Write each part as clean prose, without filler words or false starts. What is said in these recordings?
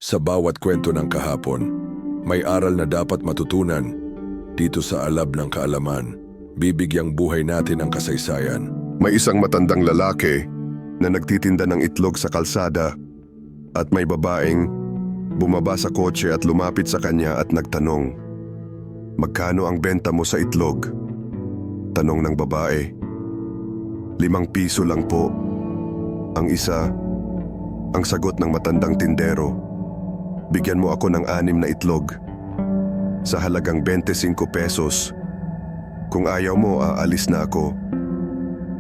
Sa bawat kwento ng kahapon, may aral na dapat matutunan. Dito sa Alab ng Kaalaman, bibigyang buhay natin ang kasaysayan. May isang matandang lalaki na nagtitinda ng itlog sa kalsada at may babaeng bumaba sa kotse at lumapit sa kanya at nagtanong, "Magkano ang benta mo sa itlog?" Tanong ng babae. "5 piso lang po." Ang isa, ang sagot ng matandang tindero, "Bigyan mo ako ng 6 na itlog sa halagang 25 pesos. Kung ayaw mo, aalis na ako.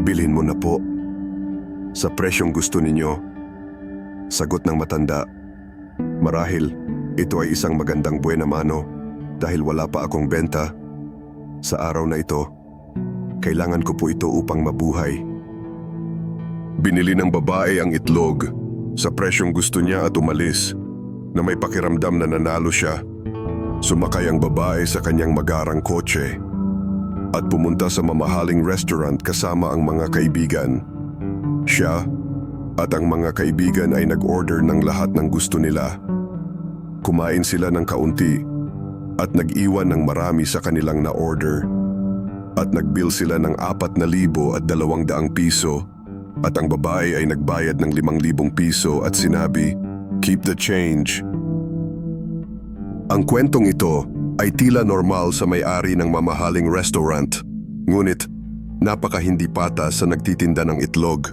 Bilhin mo na po. Sa presyong gusto ninyo." Sagot ng matanda, "Marahil, ito ay isang magandang buena mano dahil wala pa akong benta. Sa araw na ito, kailangan ko po ito upang mabuhay." Binili ng babae ang itlog sa presyong gusto niya at umalis na may pakiramdam na nanalo siya. Sumakay ang babae sa kanyang magarang kotse at pumunta sa mamahaling restaurant kasama ang mga kaibigan. Siya at ang mga kaibigan ay nag-order ng lahat ng gusto nila. Kumain sila ng kaunti at nag-iwan ng marami sa kanilang na-order. At nag-bill sila ng 4,200 piso at ang babae ay nagbayad ng 5,000 piso at sinabi, "Keep the change." Ang kwentong ito ay tila normal sa may-ari ng mamahaling restaurant. Ngunit, napaka hindi patas sa nagtitinda ng itlog.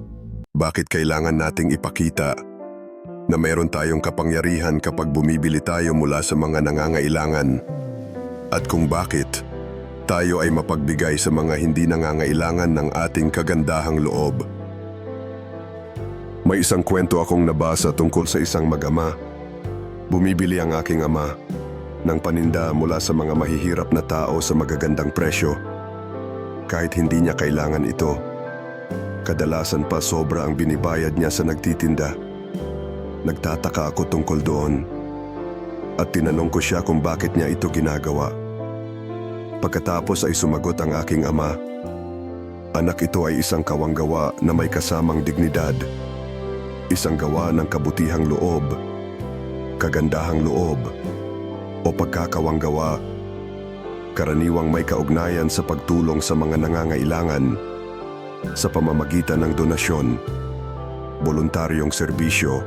Bakit kailangan nating ipakita na meron tayong kapangyarihan kapag bumibili tayo mula sa mga nangangailangan? At kung bakit tayo ay mapagbigay sa mga hindi nangangailangan ng ating kagandahang loob? May isang kwento akong nabasa tungkol sa isang mag-ama. Bumibili ang aking ama ng paninda mula sa mga mahihirap na tao sa magagandang presyo. Kahit hindi niya kailangan ito, kadalasan pa sobra ang binibayad niya sa nagtitinda. Nagtataka ako tungkol doon at tinanong ko siya kung bakit niya ito ginagawa. Pagkatapos ay sumagot ang aking ama, "Anak, ito ay isang kawanggawa na may kasamang dignidad. Isang gawa ng kabutihang loob, kagandahang loob, o pagkakawanggawa. Karaniwang may kaugnayan sa pagtulong sa mga nangangailangan sa pamamagitan ng donasyon, voluntaryong serbisyo,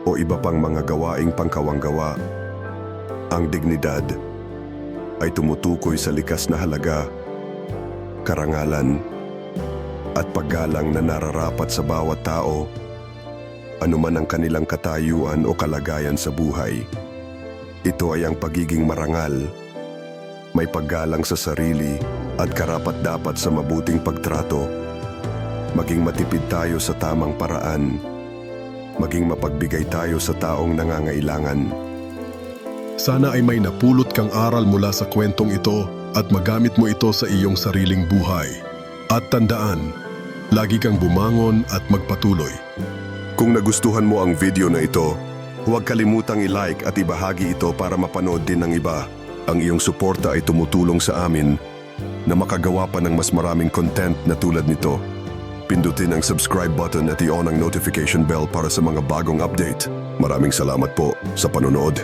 o iba pang mga gawaing pangkawanggawa. Ang dignidad ay tumutukoy sa likas na halaga, karangalan, at paggalang na nararapat sa bawat tao, anuman ang kanilang katayuan o kalagayan sa buhay. Ito ay ang pagiging marangal, may paggalang sa sarili at karapat-dapat sa mabuting pagtrato. Maging matipid tayo sa tamang paraan, maging mapagbigay tayo sa taong nangangailangan." Sana ay may napulot kang aral mula sa kwentong ito at magamit mo ito sa iyong sariling buhay. At tandaan, lagi kang bumangon at magpatuloy. Kung nagustuhan mo ang video na ito, huwag kalimutang i-like at ibahagi ito para mapanood din ng iba. Ang iyong suporta ay tumutulong sa amin na makagawa pa ng mas maraming content na tulad nito. Pindutin ang subscribe button at i-on ang notification bell para sa mga bagong update. Maraming salamat po sa panonood.